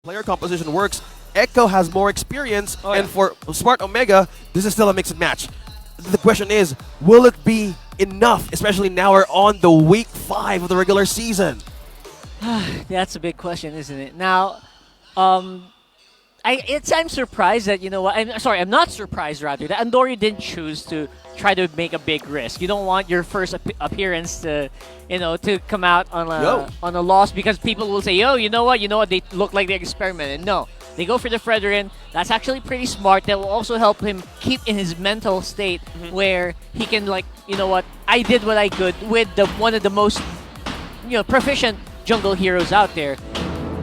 player composition works, Echo has more experience, and for Smart Omega, this is still a mixed match. The question is, will it be enough, especially now we're on the week 5 of the regular season? That's a big question, isn't it? Now, I'm surprised that, you know what, I'm not surprised rather that Andori didn't choose to try to make a big risk. You don't want your first appearance to, to come out on a loss because people will say, you know what, they look like they experimented. No, they go for the Fredrin. That's actually pretty smart. That will also help him keep in his mental state where he can I did what I could with one of the most, proficient jungle heroes out there.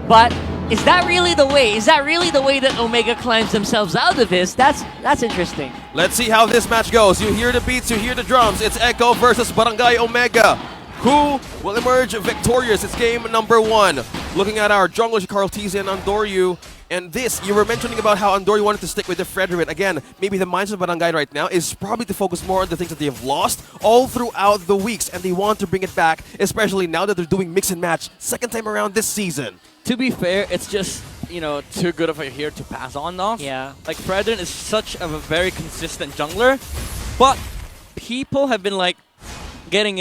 But is that really the way? Is that really the way that Omega climbs themselves out of this? That's interesting. Let's see how this match goes. You hear the beats, you hear the drums. It's Echo versus Barangay Omega. Who will emerge victorious? It's game number 1. Looking at our junglers, Carl Tizzy and Andoryu. And this, you were mentioning about how Andoryu wanted to stick with the Fredrin. Again, maybe the mindset of Barangay right now is probably to focus more on the things that they have lost all throughout the weeks. And they want to bring it back, especially now that they're doing mix and match second time around this season. To be fair, it's just, too good of a hero to pass on off. Yeah. Like, Fredrin is such a very consistent jungler, but people have been, getting,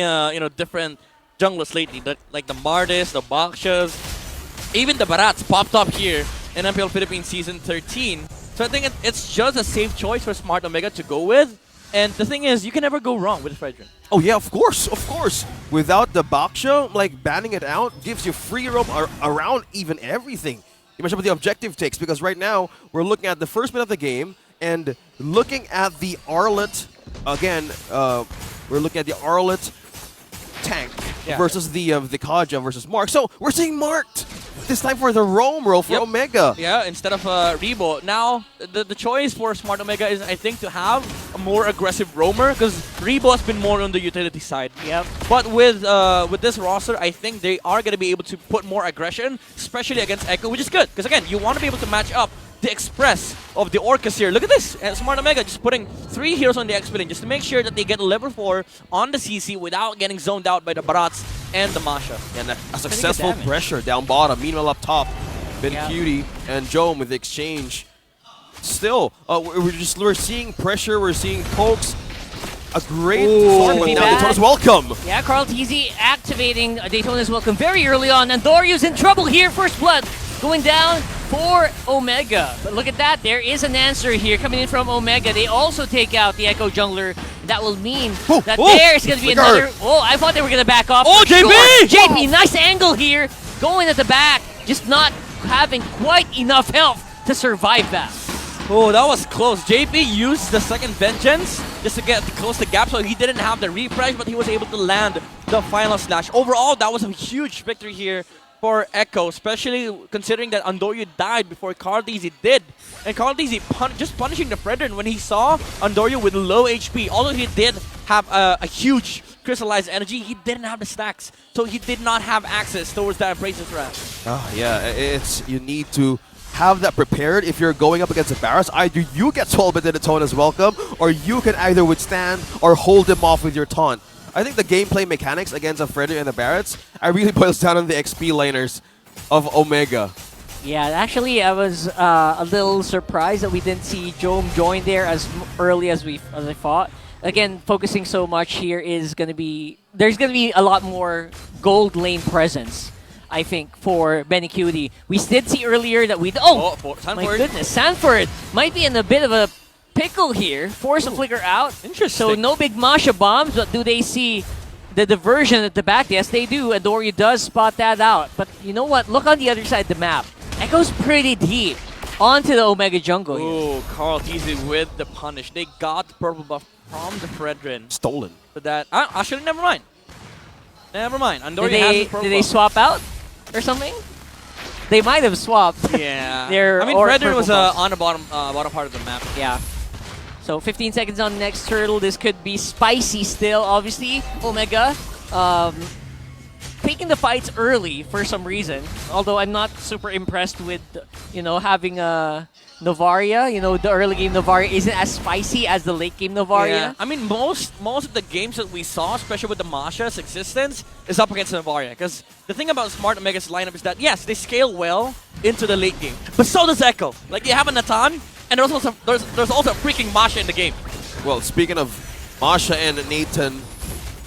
different junglers lately. Like the Mardis, the Bakshas, even the Barats popped up here in MPL Philippines Season 13. So I think it's just a safe choice for Smart Omega to go with. And the thing is, you can never go wrong with Fredrin. Oh yeah, of course, of course. Without the Baksha, banning it out gives you free roam around even everything. You mentioned about the objective takes, because right now we're looking at the first minute of the game and looking at the Arlet again. We're looking at the Arlet tank versus the Kaja versus Mark. So we're seeing Marked this time for the roam role for Omega. Yeah, instead of Rebo. Now, the choice for Smart Omega is, I think, to have a more aggressive roamer, because Rebo has been more on the utility side. Yep. But with this roster, I think they are going to be able to put more aggression, especially against Echo, which is good. Because again, you want to be able to match up the Express of the Orcas here. Look at this. Smart Omega just putting 3 heroes on the X-Billion just to make sure that they get level 4 on the CC without getting zoned out by the Barats and the Masha. And a successful pressure down bottom. Meanwhile, up top, Cutie and Jome with the exchange. Still, we're seeing pressure. We're seeing pokes. A great farm, but now Daytona's welcome. Yeah, Carl Tizzy activating Daytona's welcome very early on. And Doryu's in trouble here. First blood going down for Omega. But look at that. There is an answer here coming in from Omega. They also take out the Echo jungler. That will mean that there's going to be another... Oh, I thought they were going to back off. Oh, JP! Sure. JP, nice angle here. Going at the back. Just not having quite enough health to survive that. Oh, that was close. JP used the second Vengeance just to get to close the gap, so he didn't have the refresh, but he was able to land the final slash. Overall, that was a huge victory here for Echo, especially considering that Andoryu died before Carl Tizzy did. And Carl Tizzy just punishing the Fredrin when he saw Andoryu with low HP. Although he did have a huge crystallized energy, he didn't have the stacks, so he did not have access towards that abrasive threat. Oh yeah, you need to have that prepared if you're going up against the Barras. Either you get 12-bit Daytona's welcome, or you can either withstand or hold them off with your taunt. I think the gameplay mechanics against the Fredrin and the Barrats really boils down on the XP laners of Omega. Yeah, actually, I was a little surprised that we didn't see Jome join there as early as I thought. Again, focusing so much here is going to be... There's going to be a lot more gold lane presence, I think, for Cutie. We did see earlier that we... Oh, my goodness. Sanford might be in a bit of a pickle here. Force a flicker out. Interesting. So no big Masha bombs, but do they see the diversion at the back? Yes, they do. Andoryu does spot that out. But you know what? Look on the other side of the map. Echo's pretty deep onto the Omega jungle here. Oh, Carl Tizzy with the punish. They got the purple buff from the Fredrin. Stolen. But that... Actually, never mind. Never mind. Andoryu has the purple Did they swap out or something? They might have swapped. Yeah. Fredrin was on the bottom part of the map. Yeah. So 15 seconds on next turtle. This could be spicy still, obviously. Omega taking the fights early for some reason. Although I'm not super impressed with, having Novaria. The early game Novaria isn't as spicy as the late game Novaria. Yeah, I mean, most of the games that we saw, especially with the Masha's existence, is up against Novaria. Because the thing about Smart Omega's lineup is that, yes, they scale well into the late game. But so does Echo. Like, you have a Natan, and there's also a freaking Masha in the game. Well, speaking of Masha and Nathan,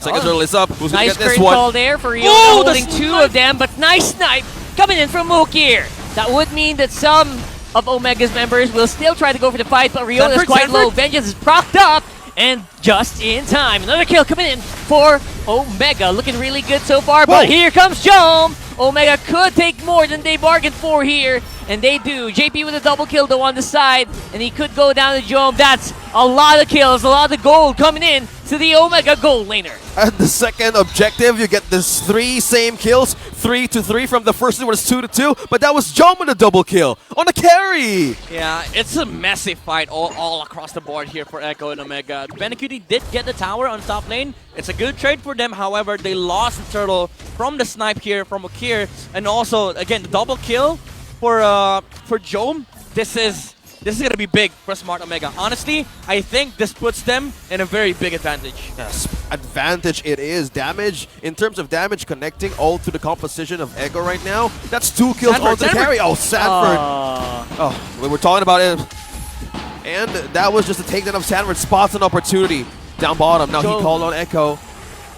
second turtle is up. Who's Nice gonna get this crit one? call there for Ryota, Ooh, the holding two snipe! of them, but nice snipe coming in from Mokir. That would mean that some of Omega's members will still try to go for the fight, but Ryota is quite low. Vengeance is procced up, and just in time. Another kill coming in for Omega. Looking really good so far, but here comes Jom. Omega could take more than they bargained for here, and they do. JP with a double kill though on the side, and he could go down to Jom. That's a lot of kills, a lot of gold coming in to the Omega gold laner. At the second objective, you get this 3 same kills, 3-3 from the first one was 2-2, but that was John with a double kill on a carry. Yeah, it's a massive fight all across the board here for Echo and Omega. Benecutie did get the tower on top lane. It's a good trade for them. However, they lost the turtle from the snipe here from Okir, and also again the double kill for Jom. This is gonna be big for Smart Omega. Honestly, I think this puts them in a very big advantage. Yes, advantage it is. Damage, in terms of damage connecting all to the composition of Echo right now, that's 2 kills on the carry. Oh, Sanford. Oh, we were talking about it. And that was just a takedown of Sanford. Spots an opportunity down bottom. Now he called on Echo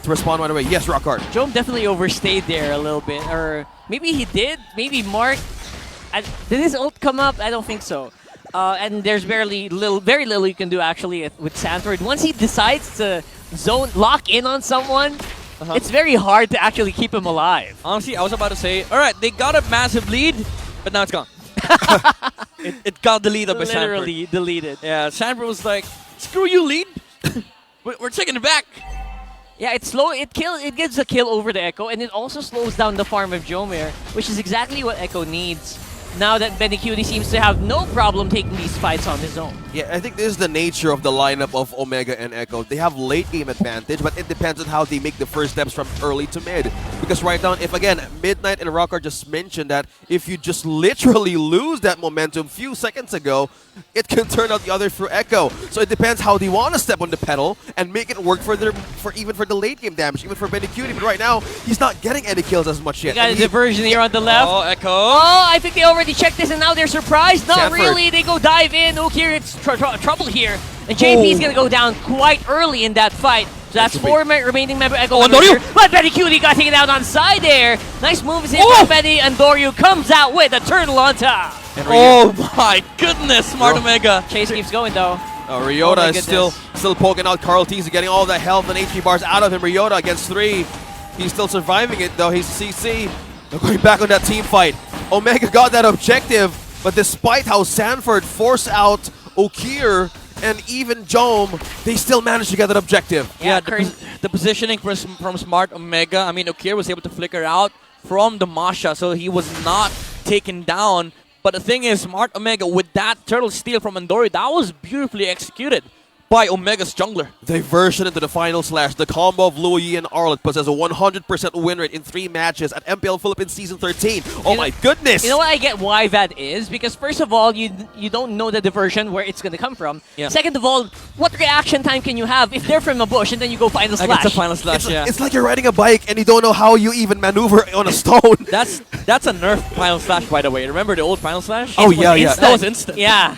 to respond right away. Yes, Rockhard. Jom definitely overstayed there a little bit. Or maybe he did. Maybe Mark. Did his ult come up? I don't think so. And there's very little you can do actually with Sanford. Once he decides to lock in on someone, it's very hard to actually keep him alive. Honestly, I was about to say, all right, they got a massive lead, but now it's gone. it got deleted by Sanford. Literally deleted. Yeah, Sanford was like, screw you, lead. We're taking it back. Yeah, it's slow. It gives a kill over the Echo, and it also slows down the farm of Jomir, which is exactly what Echo needs. Now that Benecutie seems to have no problem taking these fights on his own. Yeah, I think this is the nature of the lineup of Omega and Echo. They have late game advantage, but it depends on how they make the first steps from early to mid. Because right now, if again, Midnight and Rockard just mentioned that if you just literally lose that momentum few seconds ago, it can turn out the other for Echo. So it depends how they want to step on the pedal and make it work for even for the late game damage, even for Benecutie. But right now, he's not getting any kills as much yet. You got a diversion here on the left. Oh, Echo. Oh, I think they already checked this and now they're surprised. Not Sanford. really. They go dive in. Okir, it's trouble here. And JP's going to go down quite early in that fight. So that's 4 remaining member Echo. But Benecutie got taken out on side there. Nice moves here from Benny, and Doryu comes out with a turtle on top. Oh my goodness, Smart Omega. Chase keeps going though. Ryota is still poking out Carl T's, getting all the health and HP bars out of him. Ryota against 3. He's still surviving it though. He's CC. They're going back on that team fight. Omega got that objective, but despite how Sanford forced out Okir and even Jom, they still managed to get that objective. Yeah, the positioning from Smart Omega, I mean, Okir was able to flicker out from the Masha, so he was not taken down. But the thing is, Smart Omega, with that turtle steal from Andori, that was beautifully executed by Omega's jungler. They version into the final slash. The combo of Luoyi and Arlet possesses a 100% win rate in 3 matches at MPL Philippines Season 13. Oh my goodness! You know what, I get why that is? Because first of all, you don't know the diversion where it's going to come from. Yeah. Second of all, what reaction time can you have if they're from a bush and then you go final slash? It's a final slash, yeah. It's like you're riding a bike and you don't know how you even maneuver on a stone. That's a nerf final slash, by the way. Remember the old final slash? Oh, yeah. That was instant. Yeah.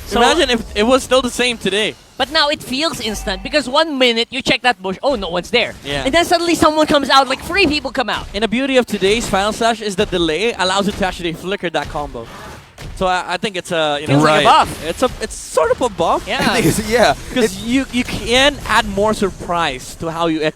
So imagine if it was still the same today. But now it feels instant because 1 minute you check that bush, oh, no one's there. Yeah. And then suddenly someone comes out, like 3 people come out. And the beauty of today's final slash is the delay allows it to actually flicker that combo. So I think it's a Feels like a buff. It's sort of a buff. Yeah. Yeah. Because you can add more surprise to how you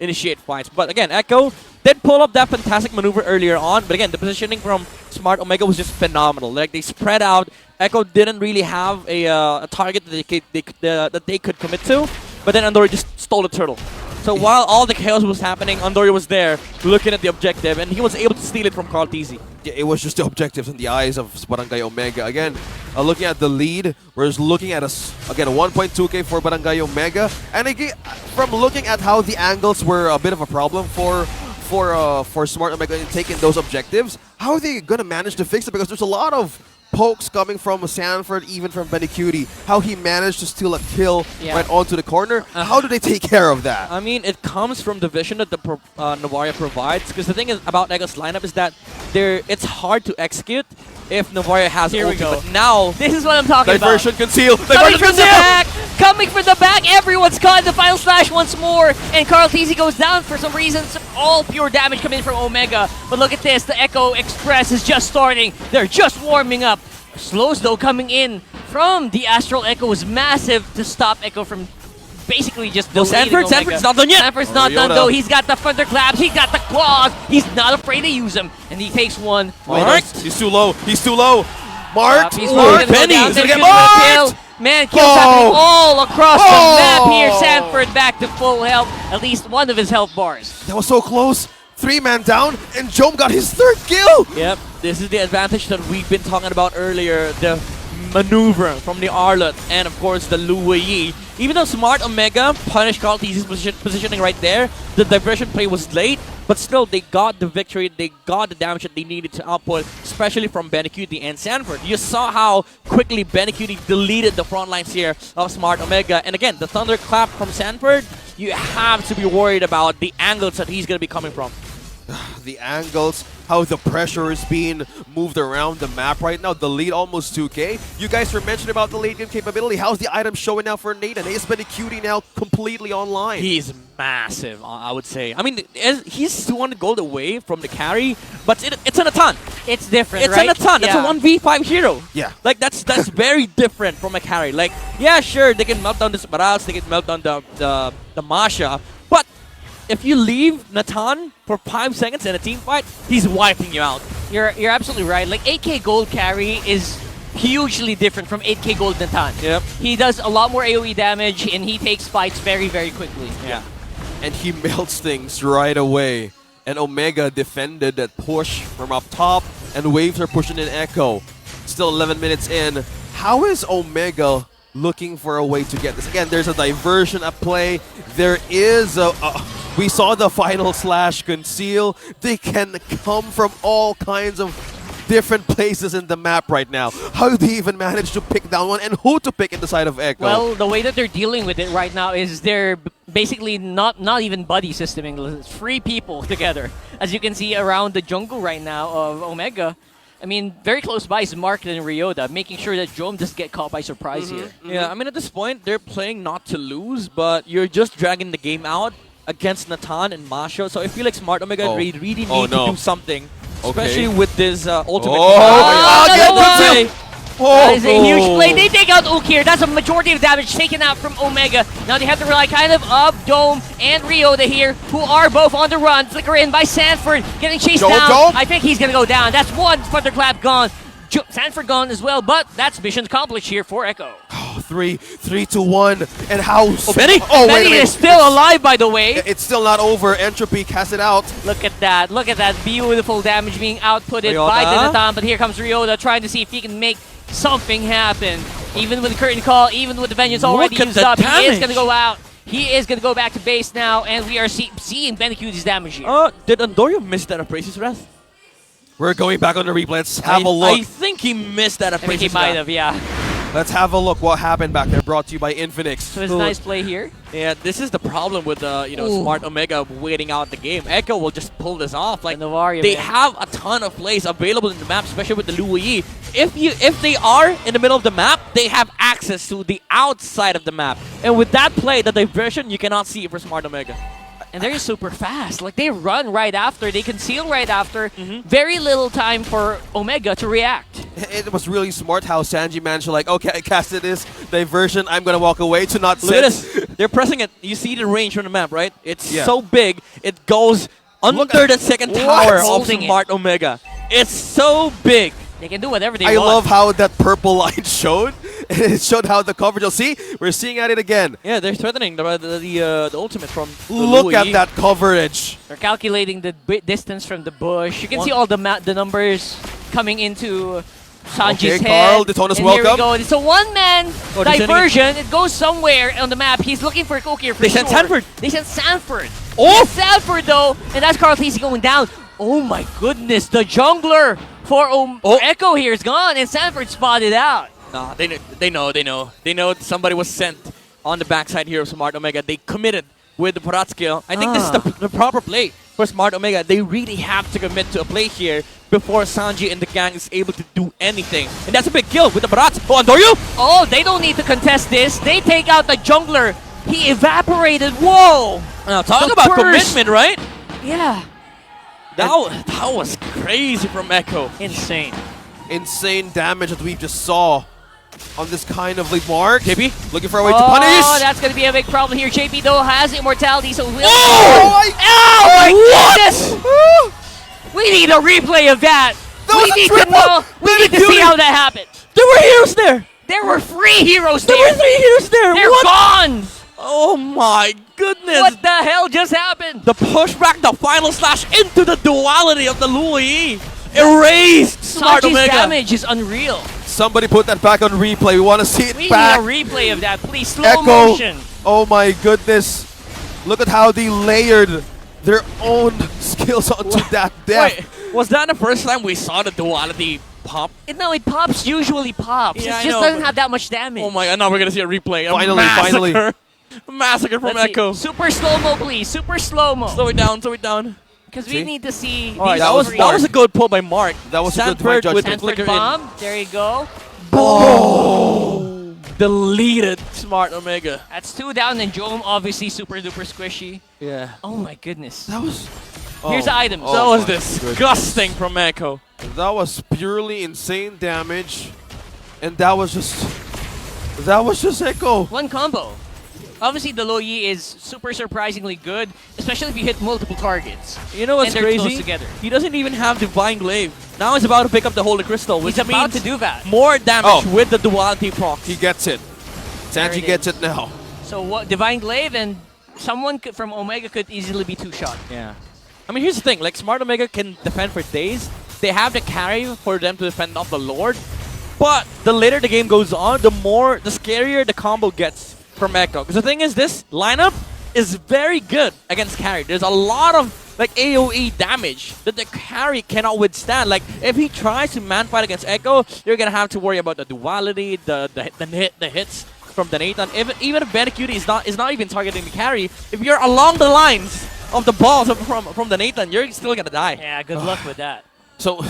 initiate fights. But again, Echo did pull up that fantastic maneuver earlier on. But again, the positioning from Smart Omega was just phenomenal. Like they spread out. Echo didn't really have a target that they could commit to. But then Andori just stole the turtle. So while all the chaos was happening, Andori was there looking at the objective, and he was able to steal it from Carl Tizzy. Yeah, it was just the objectives in the eyes of Barangay Omega. Again, looking at the lead, we're just looking at again, 1.2k for Barangay Omega. And again, from looking at how the angles were a bit of a problem for for Smart Omega in taking those objectives. How are they gonna manage to fix it? Because there's a lot of pokes coming from Sanford, even from Benecutie. How he managed to steal a kill right onto the corner. How do they take care of that? I mean, it comes from the vision that the Novaria provides. Because the thing is about Echo's lineup is that it's hard to execute if Novaria has Here we ulti. go. But now, This is what I'm talking about. Diversion conceal. Coming Diversion from the conceal. back! Coming from the back! Everyone's caught in the final slash once more! And Carl TZ goes down for some reason. All pure damage coming in from Omega. But look at this, the Echo Express is just starting. They're just warming up. Slows though coming in from the Astral Echo was massive to stop Echo from basically just deleting Omega. Sanford's not done yet! Sanford's not done Ryota. though. He's got the thunderclaps, he's got the claws. He's not afraid to use them. And he takes one. He's too low. He's too low. Marked. He's Marked. Penny. He's gonna get Kill. marked. Man, kills Oh. happening all across the Oh. map here. Sanford back to full health. At least one of his health bars. That was so close. 3-man down, and Jome got his 3rd kill. Yep, this is the advantage that we've been talking about earlier. The maneuver from the Arlott and of course the Lu Yi. Even though Smart Omega punished Carl TZ's positioning right there, the diversion play was late, but still they got the victory, they got the damage that they needed to output, especially from Benecutie and Sanford. You saw how quickly Benecutie deleted the front lines here of Smart Omega, and again, the thunderclap from Sanford, you have to be worried about the angles that he's going to be coming from. The angles, how the pressure is being moved around the map right now. The lead almost 2K. You guys were mentioning about the late game capability. How's the item showing now for Nathan? Is Benecutie now completely online? He's massive, I would say. I mean, he's 200 gold away from the carry, but it's in a ton. It's different, It's right? in a ton. It's a 1v5 hero. Yeah. Like, that's very different from a carry. Like, yeah, sure, they can melt down the Sparals, they can melt down the Masha, but if you leave Natan for 5 seconds in a team fight, he's wiping you out. You're absolutely right. Like 8k gold carry is hugely different from 8k gold Natan. Yep. He does a lot more AoE damage and he takes fights very, very quickly. Yeah. And he melts things right away. And Omega defended that push from up top, and waves are pushing in Echo. Still 11 minutes in. How is Omega looking for a way to get this? Again, there's a diversion at play. There is we saw the final slash conceal. They can come from all kinds of different places in the map right now. How do they even manage to pick down one, and who to pick in the side of Echo? Well, the way that they're dealing with it right now is they're basically not even buddy systeming. It's 3 people together. As you can see around the jungle right now of Omega. I mean, very close by is Mark and Ryota, making sure that Jome doesn't get caught by surprise here. Yeah, I mean, at this point, they're playing not to lose, but you're just dragging the game out against Natan and Masha. So I feel like Smart Omega really need to do something, especially with this ultimate. That is a huge play. They take out Ook here. That's a majority of damage taken out from Omega. Now they have to rely kind of Dome and Ryota here, who are both on the run. Flicker in by Sanford, getting chased down. I think he's going to go down. That's one thunderclap gone. Sanford gone as well, but that's mission accomplished here for Echo. 3-2-1, and how? Benny! Benny is still alive, by the way. It's still not over. Entropy cast it out. Look at that. Look at that beautiful damage being outputted Ryota. by the Natan. But here comes Ryota trying to see if he can make something happen. Even with the curtain call, even with the Vengeance already used up, he is going to go out. He is going to go back to base now, and we are seeing Benecutie's damage here. Did Andorio miss that Appraise's Wrath? We're going back on the replay. Let's have a look. I think he missed that I think Appraise's he might Wrath. have, yeah. Let's have a look what happened back there. Brought to you by Infinix. So it's a nice play here. Yeah, this is the problem with Smart Omega waiting out the game. Echo will just pull this off. Like, they have a ton of plays available in the map, especially with the Lu Yi. If they are in the middle of the map, they have access to the outside of the map. And with that play, the diversion, you cannot see it for Smart Omega. And they're super fast. Like, they run right after. They conceal right after. Very little time for Omega to react. It was really smart how Sanji managed to, like, okay, I casted this diversion. I'm going to walk away to not Look sit. at this. They're pressing it. You see the range from the map, right? It's so big. It goes under the second tower of Smart Omega. It's so big. They can do whatever they I want. love how that purple line showed. It showed how the coverage. You'll see, we're seeing at it again. Yeah, they're threatening the ultimate from the Look at that coverage. They're calculating the distance from the bush. You can see all the numbers coming into Sanji's Okay, head. Carl, Daytona's and here we welcome. go. It's a one-man Oh, they're sending diversion. It goes somewhere on the map. He's looking for Cook here for They sure. sent Sanford. They sent Sanford. Oh! Sanford though, and that's Carl Tisi going down. Oh my goodness, the jungler for Echo here is gone, and Sanford spotted out. Nah, they know somebody was sent on the backside here of Smart Omega. They committed with the Parat skill. I think this is the proper play for Smart Omega. They really have to commit to a play here before Sanji and the gang is able to do anything. And that's a big kill with the Parat. Oh, Andoryu! Oh, they don't need to contest this. They take out the jungler. He evaporated. Whoa! Now, talk The about burst. commitment, right? Yeah. That was crazy from Echo. Insane. Insane damage that we just saw on this kind of lead mark. JP? Looking for a way to Oh, punish. that's going to be a big problem here. JP, though, has immortality, so... Will Oh my What? goodness! We need a replay of that. That We was a need to triple. know. We need to see how that happened. There were heroes there! There were 3 heroes There there. were 3 heroes there! They're What? gone. Oh my goodness! What the hell just happened? The pushback, the final slash into the duality of the Louis erased Smart Sanji's Omega. damage is unreal. Somebody put that back on replay. We want to see it We back. need a replay of that, please. Slow Echo. motion. Oh my goodness. Look at how they layered their own skills onto that depth. Wait, was that the first time we saw the duality pop? No, it pops. Usually pops. Yeah, I it just know, doesn't but- have that much damage. Oh my god, now we're gonna see a replay. Finally, Massacre. Massacre from Let's see. Echo. Super slow-mo, please. Super slow-mo. Slow it down, slow it down. Because See? we need to see Alright, these that was three. that was a good pull by Mark. That was a good Sanford judgment. with the Sanford flicker in. bomb. There you go. Oh! Deleted Smart Omega. That's 2 down, and Jome obviously super duper squishy. Yeah. Oh my goodness. That was... Here's the items. That was my disgusting from Echo. That was purely insane damage. And that was just... That was just Echo. One combo. Obviously, the Lo Yi is super surprisingly good, especially if you hit multiple targets. You know what's And they're close crazy? together. He doesn't even have Divine Glaive. Now he's about to pick up the Holy Crystal, which He's about means to do that. more damage Oh. with the duality procs. He gets it. There Sanji it gets is. it now. So what? Divine Glaive and someone from Omega could easily be 2-shot. Yeah. I mean, here's the thing. Like, Smart Omega can defend for days. They have the carry for them to defend off the Lord. But the later the game goes on, the scarier the combo gets from Echo. Because the thing is, this lineup is very good against carry. There's a lot of like AoE damage that the carry cannot withstand. Like, if he tries to man fight against Echo, you're gonna have to worry about the duality, the hits from the Nathan. Even if Benecutie is not even targeting the carry, if you're along the lines of the balls from the Nathan, you're still gonna die. Yeah, good luck with that. So,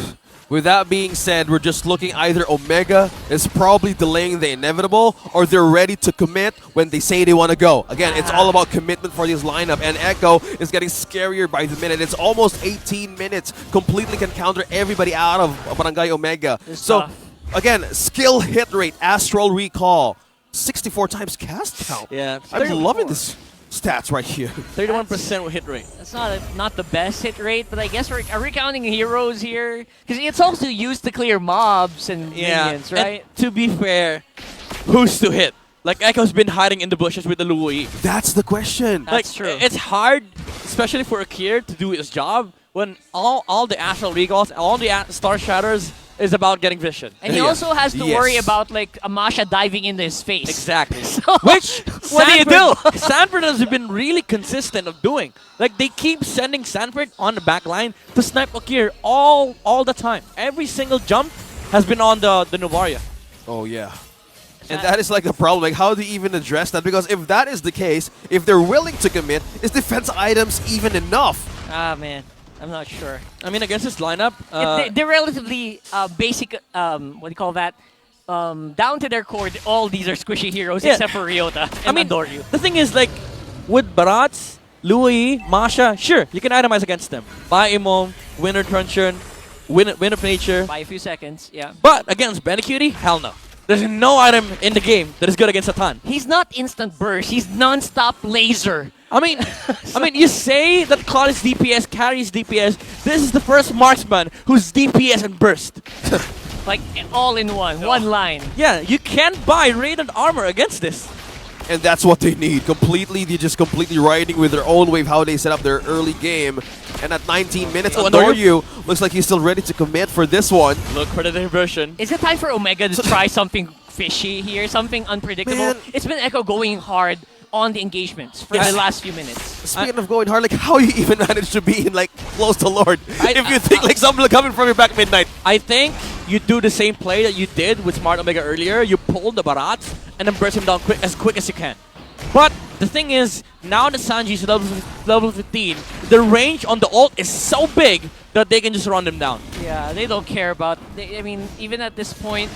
with that being said, we're just looking either Omega is probably delaying the inevitable or they're ready to commit when they say they want to go. Again, it's all about commitment for this lineup, and Echo is getting scarier by the minute. It's almost 18 minutes. Completely can counter everybody out of Barangay Omega. It's So, tough. again, skill hit rate, Astral Recall, 64 times cast count. Yeah. I'm loving this stats right here. 31% hit rate. That's not the best hit rate, but I guess are we counting heroes here? Because it's also used to clear mobs and minions, right? And to be fair, who's to hit? Like, Echo's been hiding in the bushes with the Louis. That's the question. That's true. It's hard, especially for Akir, to do his job when all the Astral Recalls, all the Star Shatters is about getting vision. And he Yeah. also has to Yes. worry about like Amasha diving into his face. Exactly. So, Which what do you do? Sanford has been really consistent of doing. Like, they keep sending Sanford on the back line to snipe Akir all the time. Every single jump has been on the Novaria. Oh, yeah. And that is like the problem. Like, how do you even address that? Because if that is the case, if they're willing to commit, is defense items even enough? Ah man, I'm not sure. I mean, against this lineup, They're relatively basic. What do you call that? Down to their core, all these are squishy heroes Yeah. except for Ryota and Andoryu. the thing is, like, with Barats, Louis, Masha, sure, you can itemize against them. Buy Imom, Winter Truncheon, Win of Nature. By a few seconds, yeah. But against Benecutie, hell no. There's no item in the game that is good against Satan. He's not instant burst. He's non-stop laser. I mean, you say that Claudius DPS carries DPS. This is the first marksman who's DPS and burst. Like all in one line. Yeah, you can't buy Radiant armor against this. And that's what they need. They're just completely riding with their own wave, how they set up their early game. And at 19 minutes, Oh, Andoryu looks like he's still ready to commit for this one. Look for the diversion. Is it time for Omega to try something fishy here, something unpredictable? Man. It's been Echo going hard on the engagements for the last few minutes. Speaking of going hard, like how you even managed to be in like close to Lord? I- If you think like someone coming from your back midnight. I think you do the same play that you did with Smart Omega earlier. You pull the Barat and then burst him down quick as you can. But the thing is, now that Sanji's level 15, the range on the ult is so big that they can just run them down. Yeah, they don't care about. I mean, even at this point,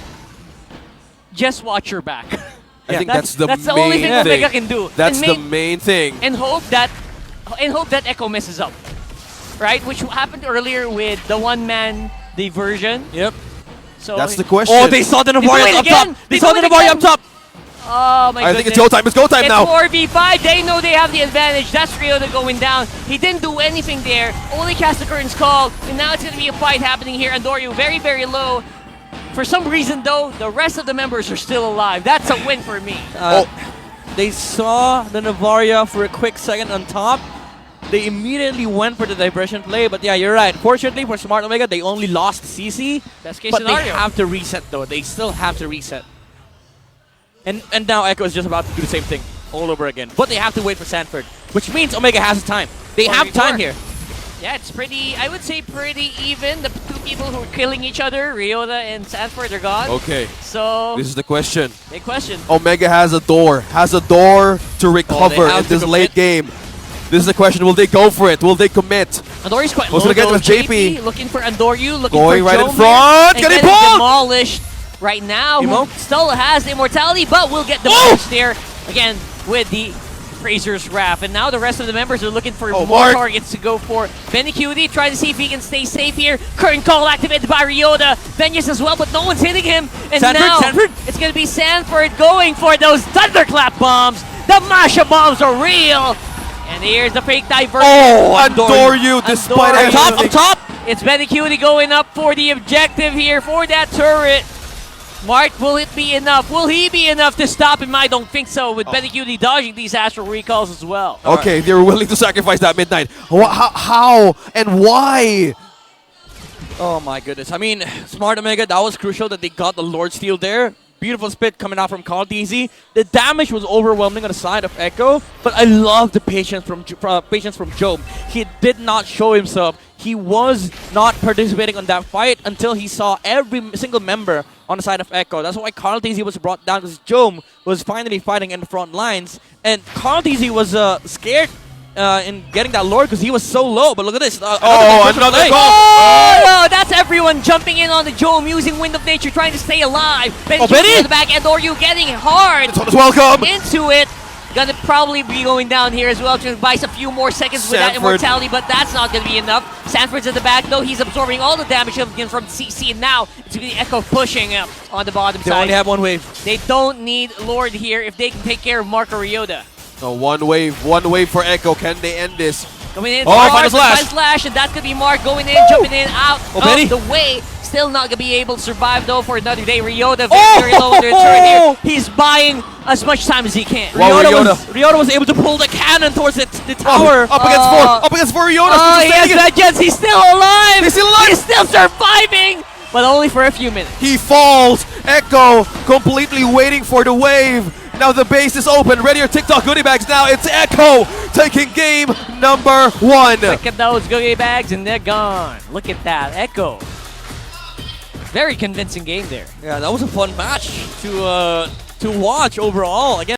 just watch your back. I think that's the the main only thing Omega can do. That's And the make- main thing. and hope that Echo messes up, right? Which happened earlier with the one-man diversion. Yep. So That's the question. Oh, they saw the do Navaria it up again! top. They They saw do the it Navaria again! up top. Oh my I goodness! think it's go time. It's go time It's now. 4v5. They know they have the advantage. That's Ryota going down. He didn't do anything there. Only cast the curtains called, and now it's going to be a fight happening here. Andoryu very, very low. For some reason, though, the rest of the members are still alive. That's a win for me. They saw the Navaria for a quick second on top. They immediately went for the diversion play, but yeah, you're right. Fortunately for Smart Omega, they only lost CC. Best case But scenario. they have to reset though. They still have to reset. And now Echo is just about to do the same thing all over again. But they have to wait for Sanford, which means Omega has time. They have time here. Yeah, it's pretty, I would say pretty even. The two people who are killing each other, Ryota and Sanford, are gone. Okay, So, this is the question. big question. Omega has a door to recover have in to this late commit. game. This is the question. Will they go for it? Will they commit? Andorju's quite What's low gonna get though. with JP? Looking for Andorju, looking Going for right in Jomir, front, and getting getting pulled! demolished right now. Emo? Who still has the immortality, but will get demolished there again with the Fraser's Wrath. And now the rest of the members are looking for more Mark. targets to go for. Benny QD trying to see if he can stay safe here. Curtain call activated by Ryota. Venus as well, but no one's hitting him. And now Sanford? it's going to be Sanford going for those thunderclap bombs. The Masha bombs are real. And here's the fake diversion. Oh, Andoryu, despite Andoryu. everything. Up top! It's Benny Cutie going up for the objective here for that turret. Mark, will it be enough? Will he be enough to stop him? I don't think so, with Benny Cutie dodging these astral recalls as well. Okay, they're willing to sacrifice that midnight. How and why? Oh my goodness. I mean, Smart Omega, that was crucial that they got the Lord Steal there. Beautiful spit coming out from Carl DZ. The damage was overwhelming on the side of Echo, but I love the patience from Job. He did not show himself. He was not participating on that fight until he saw every single member on the side of Echo. That's why Carl DZ was brought down, because Job was finally fighting in the front lines. And Carl DZ was scared in getting that Lord because he was so low. But look at this. Another play. goal. Oh, that's everyone jumping in on the Jome using Wind of Nature, trying to stay alive. Benny Benny! Cutie in the back end, or you getting hard Welcome. into it. Gonna probably be going down here as well to buy a few more seconds with that Sanford. immortality, but that's not gonna be enough. Sanford's at the back though, he's absorbing all the damage again from CC, and now it's gonna be Echo pushing up on the bottom They side. only have one wave. They don't need Lord here if they can take care of Marco Ryota. No, one wave for Echo. Can they end this? Coming in, Oh, hard, final slash. final slash, and that's gonna be Mark going in, jumping in, out Benny. of the way. Still not gonna be able to survive though for another day. Ryota Oh! very low under the turret here. He's buying as much time as he can. Wow, Ryota was able to pull the cannon towards the tower. Up against four Ryota. Oh, he has sustaining it. vengeance. He's still alive. He's still alive. He's still surviving, but only for a few minutes. He falls. Echo completely waiting for the wave. Now the base is open. Ready your TikTok goodie bags now. It's Echo taking game number 1. Look at those goodie bags, and they're gone. Look at that, Echo. Very convincing game there. Yeah, that was a fun match to watch overall. Again.